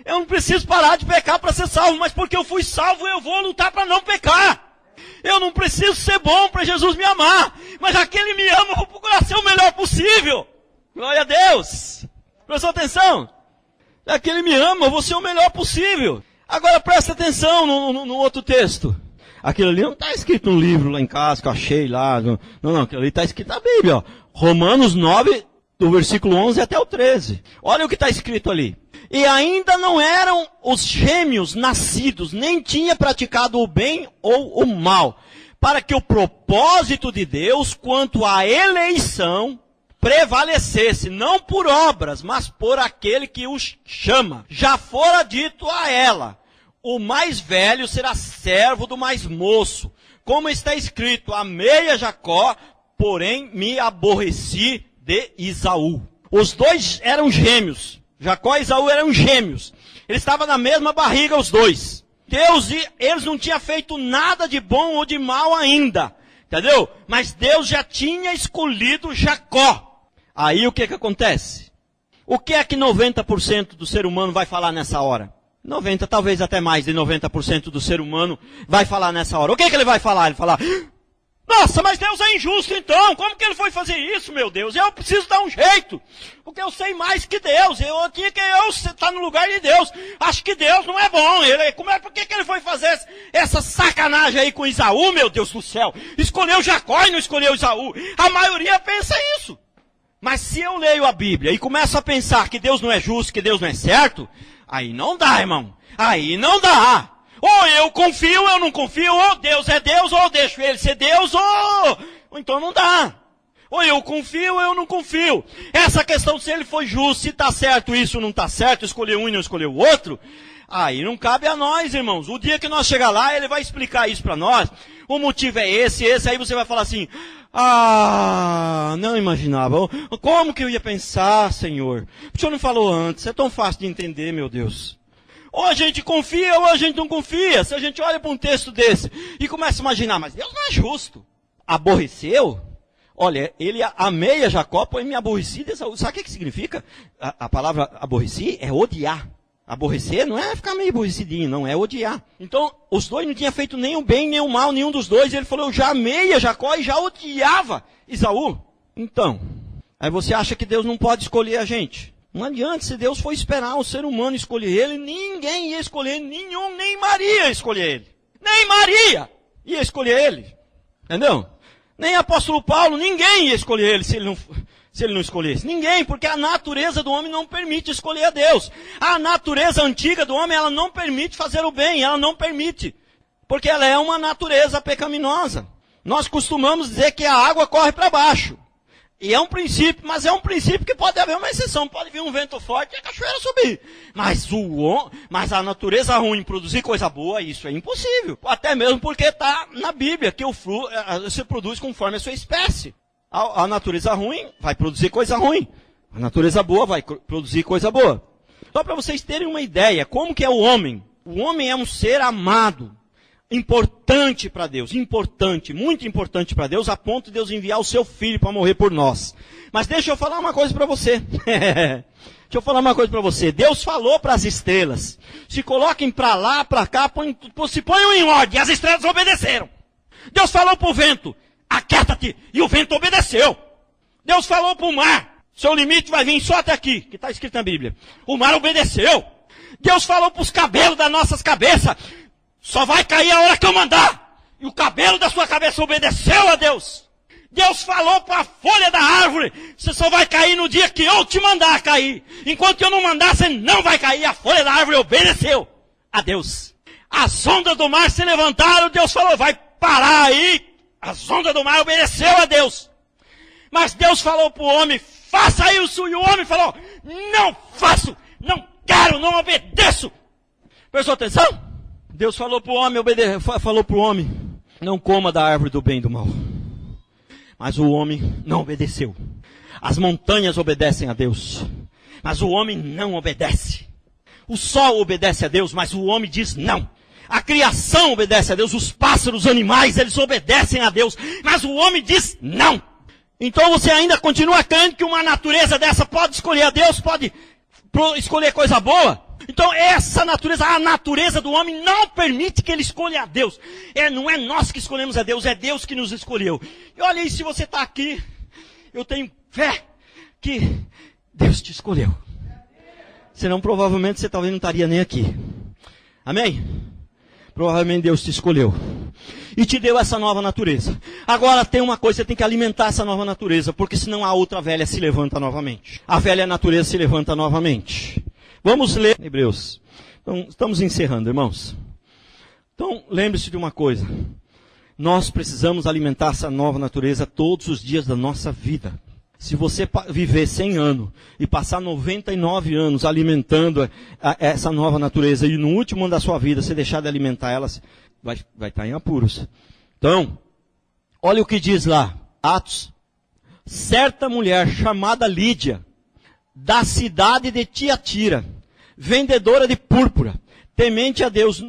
Eu não preciso parar de pecar para ser salvo, mas porque eu fui salvo, eu vou lutar para não pecar. Eu não preciso ser bom para Jesus me amar. Mas já que Ele me ama, eu vou procurar ser o melhor possível. Glória a Deus. Prestou atenção? Já que Ele me ama, eu vou ser o melhor possível. Agora presta atenção no outro texto. Aquilo ali não está escrito no livro lá em casa, que eu achei lá. Não, aquilo ali está escrito na Bíblia. Ó. Romanos 9, do versículo 11 até o 13. Olha o que está escrito ali. E ainda não eram os gêmeos nascidos, nem tinha praticado o bem ou o mal, para que o propósito de Deus quanto à eleição prevalecesse, não por obras, mas por aquele que os chama. Já fora dito a ela, o mais velho será servo do mais moço. Como está escrito, amei a Jacó, porém me aborreci de Esaú. Os dois eram gêmeos. Jacó e Esaú eram gêmeos. Eles estavam na mesma barriga, os dois. Eles não tinham feito nada de bom ou de mal ainda. Entendeu? Mas Deus já tinha escolhido Jacó. Aí o que acontece? O que é que 90% do ser humano vai falar nessa hora? 90, talvez até mais de 90% do ser humano vai falar nessa hora. O que ele vai falar? Ele vai falar, nossa, mas Deus é injusto então. Como que Ele foi fazer isso, meu Deus? Eu preciso dar um jeito. Porque eu sei mais que Deus. Eu tinha que estar no lugar de Deus. Acho que Deus não é bom. Por que Ele foi fazer essa sacanagem aí com Esaú, meu Deus do céu? Escolheu Jacó e não escolheu Esaú. A maioria pensa isso. Mas se eu leio a Bíblia e começo a pensar que Deus não é justo, que Deus não é certo, aí não dá, irmão. Aí não dá. Ou eu confio, ou eu não confio, ou Deus é Deus, ou eu deixo Ele ser Deus, ou então não dá. Ou eu confio, ou eu não confio. Essa questão se Ele foi justo, se está certo isso ou não está certo, escolher um e não escolher o outro, aí não cabe a nós, irmãos. O dia que nós chegar lá, Ele vai explicar isso para nós. O motivo é esse, aí você vai falar assim, não imaginava. Como que eu ia pensar, Senhor? O Senhor não falou antes, é tão fácil de entender, meu Deus. Ou a gente confia ou a gente não confia. Se a gente olha para um texto desse e começa a imaginar, mas Deus não é justo. Aborreceu? Olha, Ele amei a Jacó, porém me aborreci de Esaú. Sabe o que significa? A palavra aborreci é odiar. Aborrecer não é ficar meio aborrecidinho, não, é odiar. Então, os dois não tinham feito nem o bem nem o mal, nenhum dos dois. E Ele falou, eu já amei a Jacó e já odiava Esaú. Então, aí você acha que Deus não pode escolher a gente? Não adianta, se Deus for esperar o ser humano escolher Ele, ninguém ia escolher, nem Maria ia escolher Ele. Nem Maria ia escolher Ele. Entendeu? Nem apóstolo Paulo, ninguém ia escolher Ele se ele não escolhesse. Ninguém, porque a natureza do homem não permite escolher a Deus. A natureza antiga do homem, ela não permite fazer o bem, ela não permite. Porque ela é uma natureza pecaminosa. Nós costumamos dizer que a água corre para baixo. E é um princípio, mas é um princípio que pode haver uma exceção. Pode vir um vento forte e a cachoeira subir. Mas a natureza ruim produzir coisa boa, isso é impossível. Até mesmo porque está na Bíblia, que o fruto se produz conforme a sua espécie. A natureza ruim vai produzir coisa ruim. A natureza boa vai produzir coisa boa. Só para vocês terem uma ideia, como que é o homem? O homem é um ser amado. Importante para Deus, muito importante para Deus, a ponto de Deus enviar o seu filho para morrer por nós. Mas deixa eu falar uma coisa para você. Deus falou para as estrelas, se coloquem para lá, para cá, se ponham em ordem, e as estrelas obedeceram. Deus falou para o vento, aquieta-te, e o vento obedeceu. Deus falou para o mar, seu limite vai vir só até aqui, que está escrito na Bíblia. O mar obedeceu. Deus falou para os cabelos das nossas cabeças, só vai cair a hora que eu mandar. E o cabelo da sua cabeça obedeceu a Deus. Deus falou para a folha da árvore, você só vai cair no dia que eu te mandar cair. Enquanto eu não mandar, você não vai cair. A folha da árvore obedeceu a Deus. As ondas do mar se levantaram, Deus falou, vai parar aí. As ondas do mar obedeceu a Deus. Mas Deus falou para o homem, faça isso. E o homem falou, não faço, não quero, não obedeço. Prestou atenção? Deus falou para o homem, não coma da árvore do bem e do mal. Mas o homem não obedeceu. As montanhas obedecem a Deus, mas o homem não obedece. O sol obedece a Deus, mas o homem diz não. A criação obedece a Deus, os pássaros, os animais, eles obedecem a Deus, mas o homem diz não. Então você ainda continua crendo que uma natureza dessa pode escolher a Deus, pode escolher coisa boa? Então essa natureza, a natureza do homem não permite que ele escolha a Deus. Não é nós que escolhemos a Deus, é Deus que nos escolheu. E olha aí, se você está aqui, eu tenho fé que Deus te escolheu. Senão provavelmente você talvez não estaria nem aqui. Amém? Provavelmente Deus te escolheu. E te deu essa nova natureza. Agora tem uma coisa, você tem que alimentar essa nova natureza, porque senão a outra velha se levanta novamente. A velha natureza se levanta novamente. Vamos ler Hebreus. Então, estamos encerrando, irmãos. Então, lembre-se de uma coisa. Nós precisamos alimentar essa nova natureza todos os dias da nossa vida. Se você viver 100 anos e passar 99 anos alimentando essa nova natureza e no último ano da sua vida você deixar de alimentar ela, vai estar em apuros. Então, olha o que diz lá, Atos. Certa mulher chamada Lídia, da cidade de Tiatira, vendedora de púrpura, temente a Deus,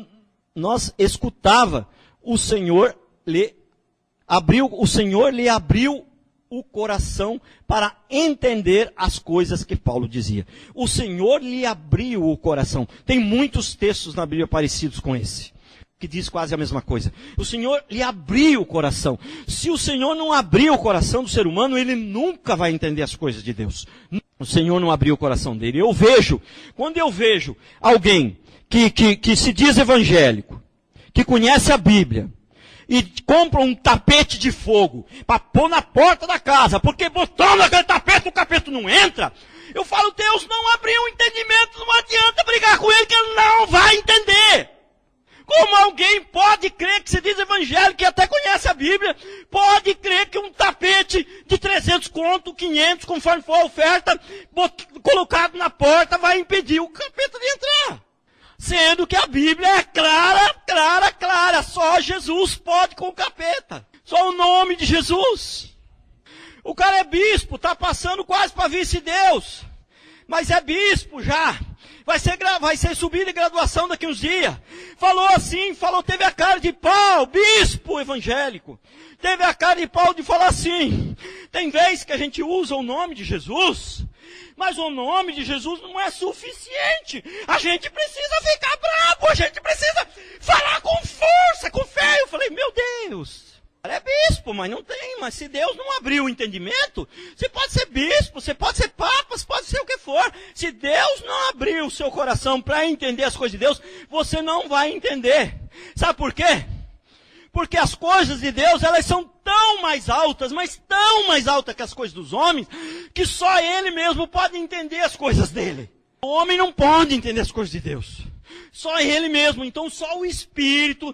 nós escutava, o Senhor lhe abriu o coração para entender as coisas que Paulo dizia. O Senhor lhe abriu o coração. Tem muitos textos na Bíblia parecidos com esse, que diz quase a mesma coisa. O Senhor lhe abriu o coração. Se o Senhor não abrir o coração do ser humano, ele nunca vai entender as coisas de Deus. O Senhor não abriu o coração dele. Quando eu vejo alguém que se diz evangélico, que conhece a Bíblia, e compra um tapete de fogo para pôr na porta da casa, porque botando aquele tapete, o capeta não entra. Eu falo, Deus não abriu o entendimento, não adianta brigar com ele, que ele não vai entender. Como alguém pode crer que se diz evangélico, que até conhece a Bíblia, pode crer que um tapete de 300 conto, 500, conforme for a oferta, colocado na porta, vai impedir o capeta de entrar? Sendo que a Bíblia é clara. Só Jesus pode com o capeta. Só o nome de Jesus. O cara é bispo, está passando quase para vice-deus. Mas é bispo já. Vai ser subido de graduação daqui uns dias. Teve a cara de pau, bispo evangélico. Teve a cara de pau de falar assim. Tem vezes que a gente usa o nome de Jesus, mas o nome de Jesus não é suficiente. A gente precisa ficar bravo, a gente precisa falar com força, com fé. Eu falei, meu Deus, é bispo, mas não tem. Mas se Deus não abrir o entendimento, você pode ser bispo, você pode ser papa, você pode ser o que for. Se Deus não abrir o seu coração para entender as coisas de Deus, você não vai entender. Sabe por quê? Porque as coisas de Deus, elas são tão mais altas, mas tão mais altas que as coisas dos homens, que só Ele mesmo pode entender as coisas dele. O homem não pode entender as coisas de Deus. Só Ele mesmo. Então só o Espírito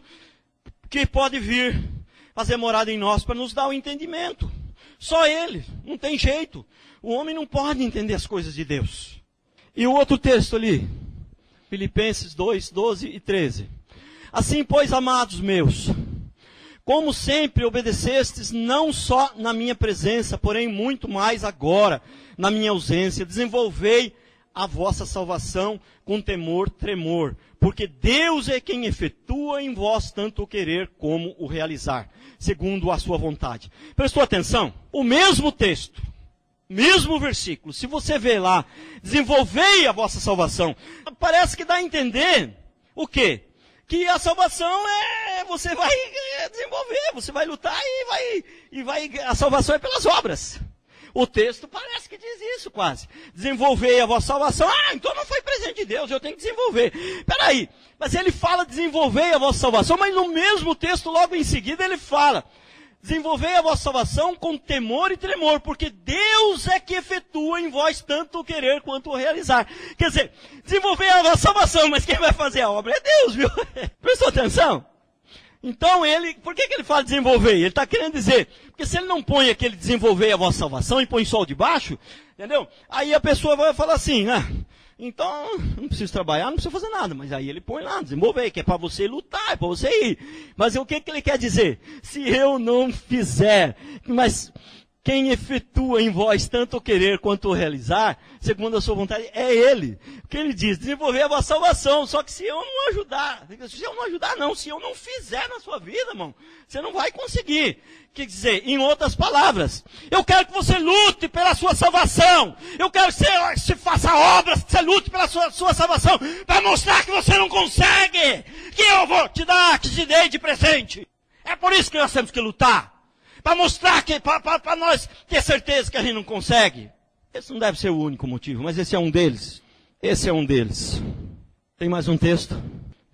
que pode vir fazer morada em nós para nos dar o entendimento. Só Ele. Não tem jeito. O homem não pode entender as coisas de Deus. E o outro texto ali, Filipenses 2, 12 e 13. Assim, pois, amados meus, como sempre obedecestes, não só na minha presença, porém muito mais agora, na minha ausência, desenvolvei a vossa salvação com temor, tremor, porque Deus é quem efetua em vós tanto o querer como o realizar, segundo a sua vontade. Prestou atenção? O mesmo texto, mesmo versículo, se você ver lá, desenvolvei a vossa salvação, parece que dá a entender o quê? Que a salvação você vai desenvolver, você vai lutar a salvação é pelas obras. O texto parece que diz isso quase. Desenvolver a vossa salvação. Então não foi presente de Deus, eu tenho que desenvolver. Peraí, mas ele fala desenvolver a vossa salvação, mas no mesmo texto, logo em seguida, ele fala, desenvolvei a vossa salvação com temor e tremor, porque Deus é que efetua em vós tanto o querer quanto o realizar. Quer dizer, desenvolver a vossa salvação, mas quem vai fazer a obra é Deus, viu? Prestou atenção? Então por que ele fala desenvolver? Ele está querendo dizer, porque se ele não põe aquele desenvolver a vossa salvação e põe só o de baixo, entendeu? Aí a pessoa vai falar assim, então, não preciso trabalhar, não preciso fazer nada. Mas aí ele põe lá, desenvolver, que é para você lutar, é para você ir. Mas o que ele quer dizer? Se eu não fizer, mas Quem efetua em vós tanto o querer quanto o realizar, segundo a sua vontade, é Ele. O que Ele diz? Desenvolver a vossa salvação. Só que se eu não ajudar, se eu não fizer na sua vida, irmão, você não vai conseguir. Quer dizer, em outras palavras, eu quero que você lute pela sua salvação. Eu quero que você faça obras, que você lute pela sua salvação, para mostrar que você não consegue, que eu vou te dar, que te dei de presente. É por isso que nós temos que lutar. Para mostrar que, para nós ter certeza que a gente não consegue. Esse não deve ser o único motivo, mas esse é um deles. Esse é um deles. Tem mais um texto?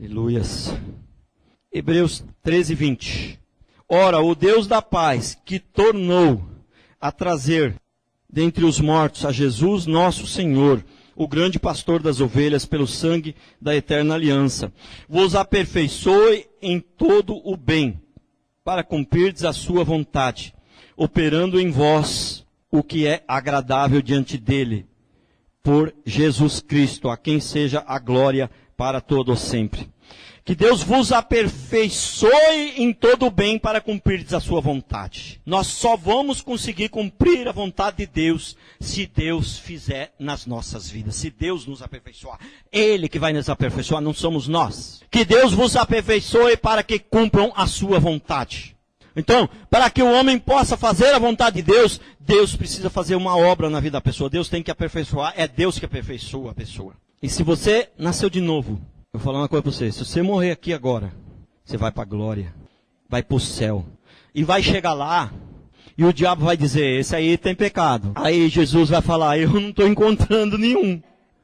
Aleluias. Hebreus 13, 20. Ora, o Deus da paz, que tornou a trazer dentre os mortos a Jesus nosso Senhor, o grande pastor das ovelhas, pelo sangue da eterna aliança, vos aperfeiçoe em todo o bem, para cumprirdes a sua vontade, operando em vós o que é agradável diante dele, por Jesus Cristo, a quem seja a glória para todo sempre. Que Deus vos aperfeiçoe em todo o bem para cumprirdes a sua vontade. Nós só vamos conseguir cumprir a vontade de Deus se Deus fizer nas nossas vidas, se Deus nos aperfeiçoar. Ele que vai nos aperfeiçoar, não somos nós. Que Deus vos aperfeiçoe para que cumpram a sua vontade. Então, para que o homem possa fazer a vontade de Deus, Deus precisa fazer uma obra na vida da pessoa. Deus tem que aperfeiçoar, é Deus que aperfeiçoa a pessoa. E se você nasceu de novo, eu vou falar uma coisa para você, se você morrer aqui agora, você vai para a glória, vai para o céu, e vai chegar lá, e o diabo vai dizer, esse aí tem pecado. Aí Jesus vai falar, eu não estou encontrando nenhum,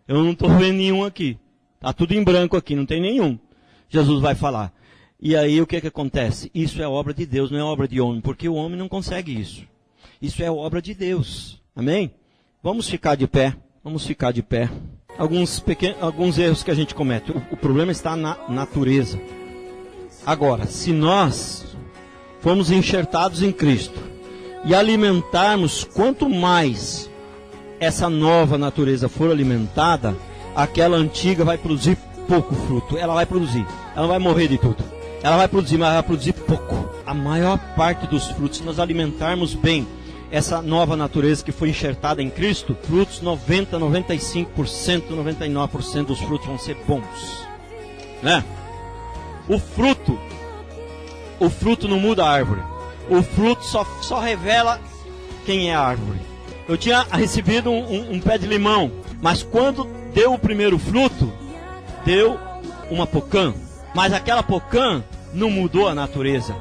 eu não estou vendo nenhum aqui, está tudo em branco aqui, não tem nenhum. Jesus vai falar, e aí o que acontece? Isso é obra de Deus, não é obra de homem, porque o homem não consegue isso. Isso é obra de Deus, amém? Vamos ficar de pé, Alguns erros que a gente comete. O problema está na natureza. Agora, se nós formos enxertados em Cristo e alimentarmos, quanto mais essa nova natureza for alimentada, aquela antiga vai produzir pouco fruto. Ela vai produzir. Ela não vai morrer de tudo. Ela vai produzir, mas vai produzir pouco. A maior parte dos frutos, se nós alimentarmos bem essa nova natureza que foi enxertada em Cristo, frutos 90, 95%, 99% dos frutos vão ser bons, né? O fruto não muda a árvore. O fruto só revela quem é a árvore. Eu tinha recebido um pé de limão, mas quando deu o primeiro fruto, deu uma pocã. Mas aquela pocã não mudou a natureza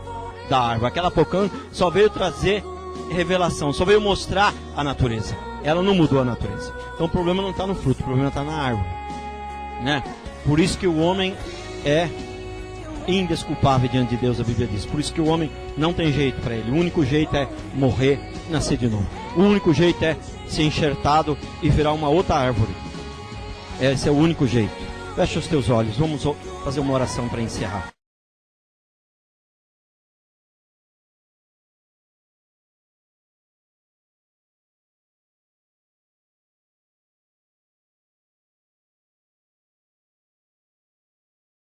da árvore. Aquela pocã só veio trazer revelação, só veio mostrar a natureza. Ela não mudou a natureza. Então o problema não está no fruto, o problema está na árvore, né? Por isso que o homem é indesculpável diante de Deus, a Bíblia diz. Por isso que o homem não tem jeito para ele. O único jeito é morrer e nascer de novo. O único jeito é ser enxertado e virar uma outra árvore. Esse é o único jeito. Fecha os teus olhos, vamos fazer uma oração para encerrar.